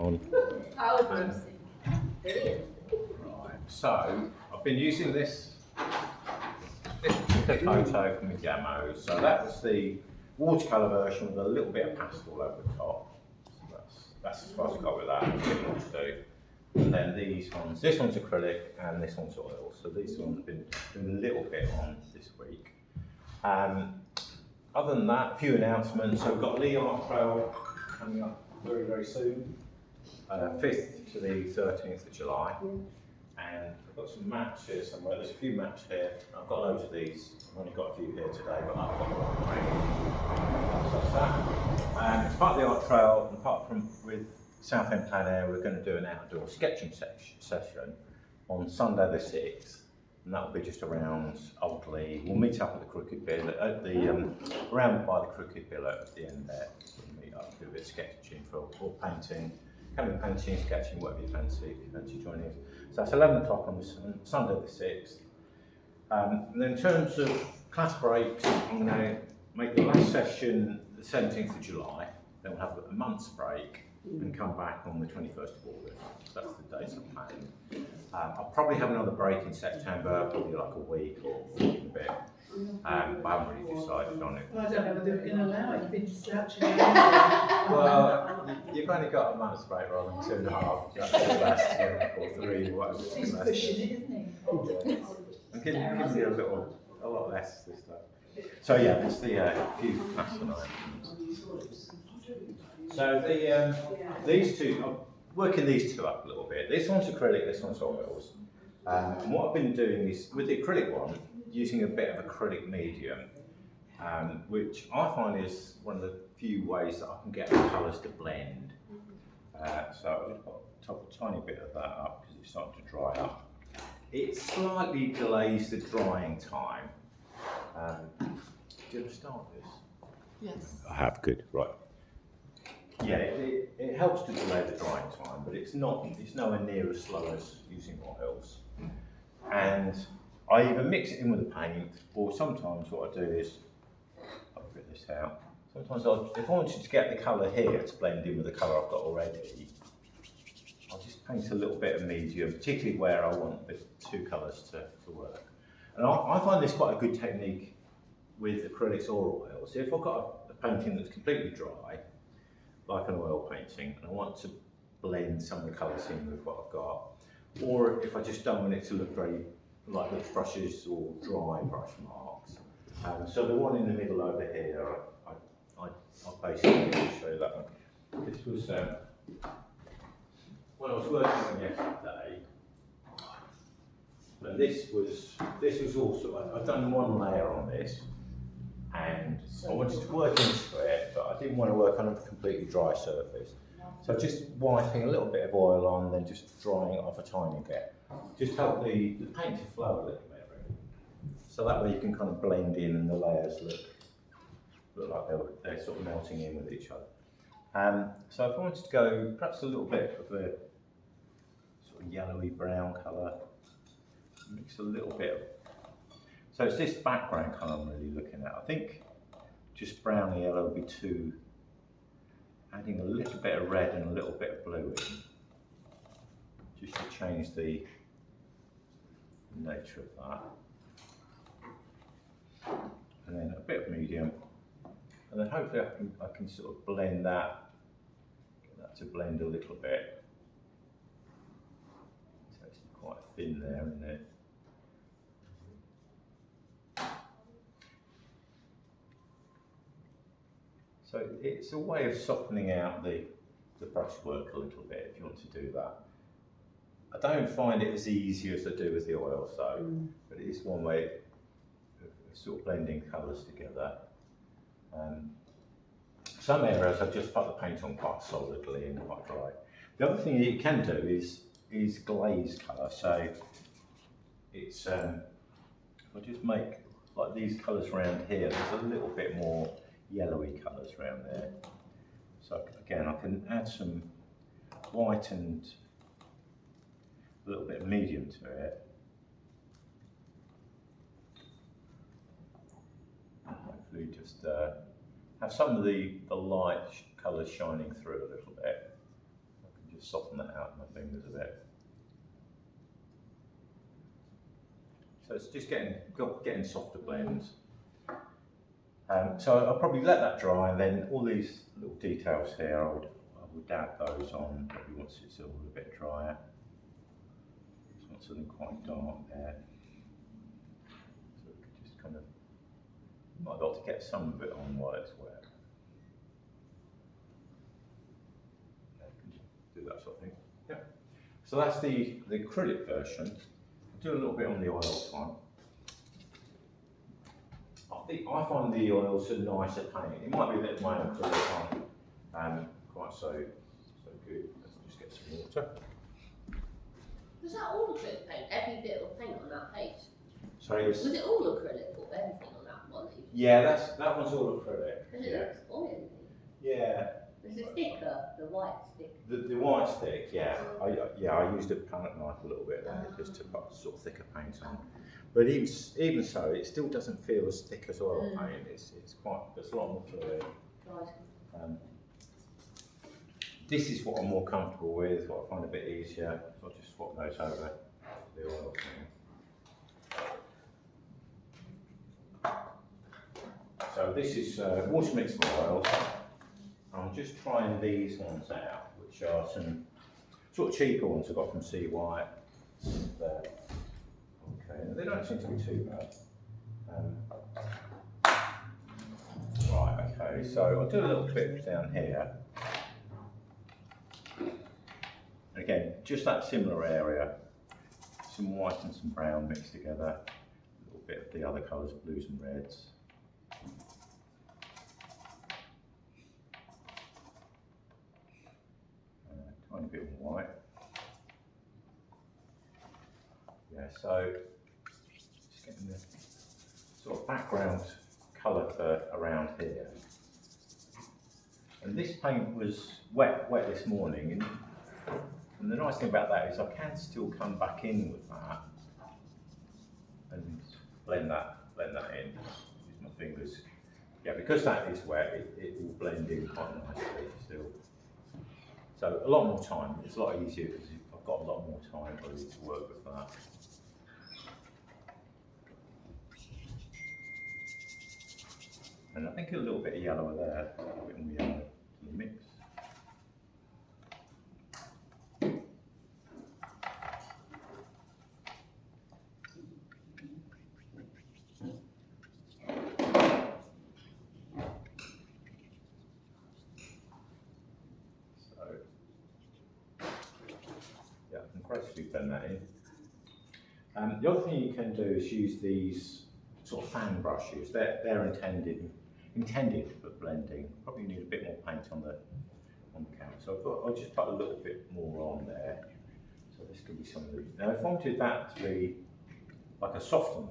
on. Right, so I've been using this particular photo from the demo. So that was the watercolour version with a little bit of pastel over the top. So that's as far as I got with that. There's a bit more to do. And then these ones, this one's acrylic and this one's oil. So these ones have been doing a little bit on this week. Other than that, a few announcements. So we've got Lee Art Trail coming up very, very soon. 5th to the 13th of July. And I've got some maps here somewhere. There's a few maps here. I've got loads of these. I've only got a few here today, but I've got a lot of them. So that's that. And as part of the art trail, and apart from with Southend Plein Air, we're going to do an outdoor sketching session on Sunday the 6th. And that will be just around Oldley. We'll meet up at the Crooked Bill, at the around by the Crooked Bill at the end there. We'll meet up, do a bit of sketching or painting. Can be painting, sketching, whatever you fancy, if you fancy joining us. So that's 11 o'clock on Sunday the 6th. And then in terms of class breaks, I'm going to make the last session the 17th of July. Then we'll have a month's break and come back on the 21st of August. So that's the dates I'm planning. I'll probably have another break in September, probably like a week or a bit. I haven't really decided on it. Well, I don't know whether we're going to allow it. You've been slouching. Well, you've only got a month's break rather than 2.5. That's the last 2 or 3, whatever. He's pushing it, isn't he? I'm giving you a lot less this time. So yeah, that's the few class announcements. So these two, I'm working these two up a little bit. This one's acrylic, this one's oils. And what I've been doing is, with the acrylic one, using a bit of acrylic medium, which I find is one of the few ways that I can get the colours to blend. So I'll just top a tiny bit of that up because it's starting to dry up. It slightly delays the drying time. Do you ever start this? Yes. I have, good, right. Yeah, it helps to delay the drying time, but it's nowhere near as slow as using oils. And I either mix it in with the paint, or sometimes what I do is, I'll put this out. Sometimes if I wanted to get the colour here to blend in with the colour I've got already, I'll just paint a little bit of medium, particularly where I want the two colours to work. And I find this quite a good technique with acrylics or oils. If I've got a painting that's completely dry, like an oil painting, and I want to blend some of the colours in with what I've got, or if I just don't want it to look very like the brushes or dry brush marks. So the one in the middle over here, I'll basically show you that one. This was when I was working on yesterday, and this was also, I've done one layer on this, and I wanted to work into it, but I didn't want to work on a completely dry surface. So just wiping a little bit of oil on, then just drying it off a tiny bit. Just help the paint to flow a little bit, really. So that way you can kind of blend in and the layers look like they're sort of melting in with each other. So if I wanted to go perhaps a little bit of a sort of yellowy brown colour, mix a little bit of, so it's this background colour I'm really looking at. I think just brown and yellow would be too, adding a little bit of red and a little bit of blue in, just to change the nature of that. And then a bit of medium, and then hopefully I can sort of blend that, get that to blend a little bit. It's actually quite thin there, isn't it? So it's a way of softening out the brushwork a little bit if you want to do that. I don't find it as easy as I do with the oils though, but it is one way of sort of blending colours together. Some areas I've just put the paint on quite solidly and quite dry. The other thing you can do is glaze colour. So it's if I just make like these colours around here, there's a little bit more yellowy colours around there. So again, I can add some white and a little bit of medium to it. Hopefully just have some of the light colours shining through a little bit. I can just soften that out with my fingers a bit. So it's just getting softer blends. So I'll probably let that dry, and then all these little details here, I would dab those on probably once it's all a bit drier. Just want something quite dark there. So we could just kind of, might be able to get some of it on while it's wet. Yeah, you can do that sort of thing. Yeah. So that's the acrylic version. I'll do a little bit on the oils one. I find the oils a nicer paint. It might be a bit of my acrylic one, quite so good. Let's just get some water. Was that all acrylic paint? Every bit of paint on that page? Sorry, Was it all acrylic or everything on that one? Yeah, that one's all acrylic. Because it looks oily. Yeah. Is it thicker? The white stick? The white stick, yeah. I used a palette knife a little bit there just to put sort of thicker paint on. But even so, it still doesn't feel as thick as oil paint. It's a lot more fluid. Right. This is what I'm more comfortable with, what I find a bit easier. So I'll just swap those over to the oil paint. So this is water mixed oils. I'm just trying these ones out, which are some sort of cheaper ones I got from Sea White. Okay, they don't seem to be too bad. Right, okay, so I'll do a little bit down here. Again, just that similar area, some white and some brown mixed together, a little bit of the other colours, blues and reds. Tiny bit of white. Yeah, so just getting the sort of background colour for around here. And this paint was wet this morning, and the nice thing about that is I can still come back in with that and blend that in. Use my fingers. Yeah, because that is wet, it will blend in quite nicely still. So a lot more time. It's a lot easier because I've got a lot more time really to work with that. And I think a little bit of yellow there, a little bit more yellow to the mix. Gracefully blend that in. The other thing you can do is use these sort of fan brushes. They're intended for blending. Probably need a bit more paint on the can. So I thought I'll just put a little bit more on there. So this could be some of the. Now if I wanted that to be like a softer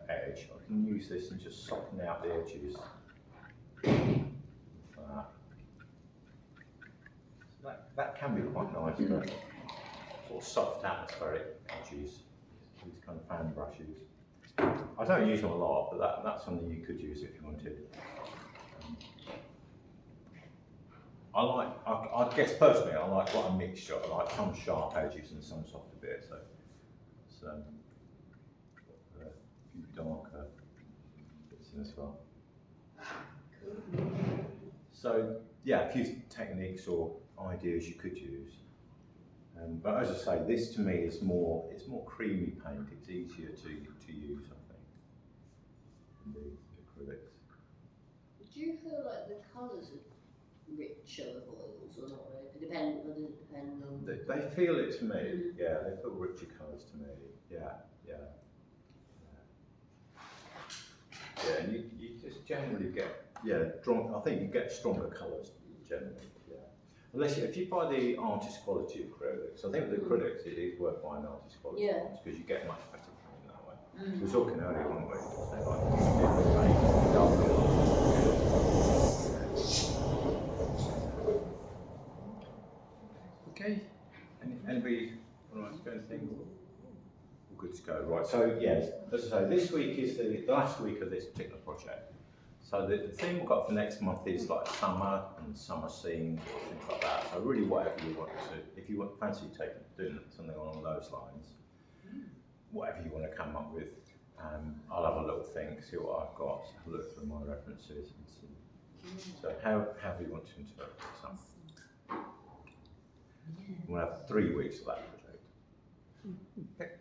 edge, I can use this and just soften out the edges. That can be quite nice. But sort of soft atmospheric edges, these kind of fan brushes. I don't use them a lot, but that's something you could use if you wanted. I guess personally, I like quite a mixture. I like some sharp edges and some softer bits. So it's a few darker bits in as well. So yeah, a few techniques or ideas you could use. But as I say, this to me is more creamy paint. It's easier to use, I think, than the acrylics. Do you feel like the colours are richer with oils or not really? Does it depend on? They feel it to me. Yeah, they feel richer colours to me. Yeah, and you just generally get I think you get stronger colours generally. Unless if you buy the artist quality acrylics, I think with acrylics it is worth buying artist quality ones because you get much better paint that way. We were talking earlier, weren't we? Okay. Anybody want to ask anything? All good to go. Right. So yes, as I say, this week is the last week of this particular project. So the theme we've got for next month is like summer and summer scene, things like that. So really whatever you want to, if you want fancy doing something along those lines, whatever you want to come up with, I'll have a little think, see what I've got, have a look through my references and see. So how do you want to interpret summer? We'll have 3 weeks of that project.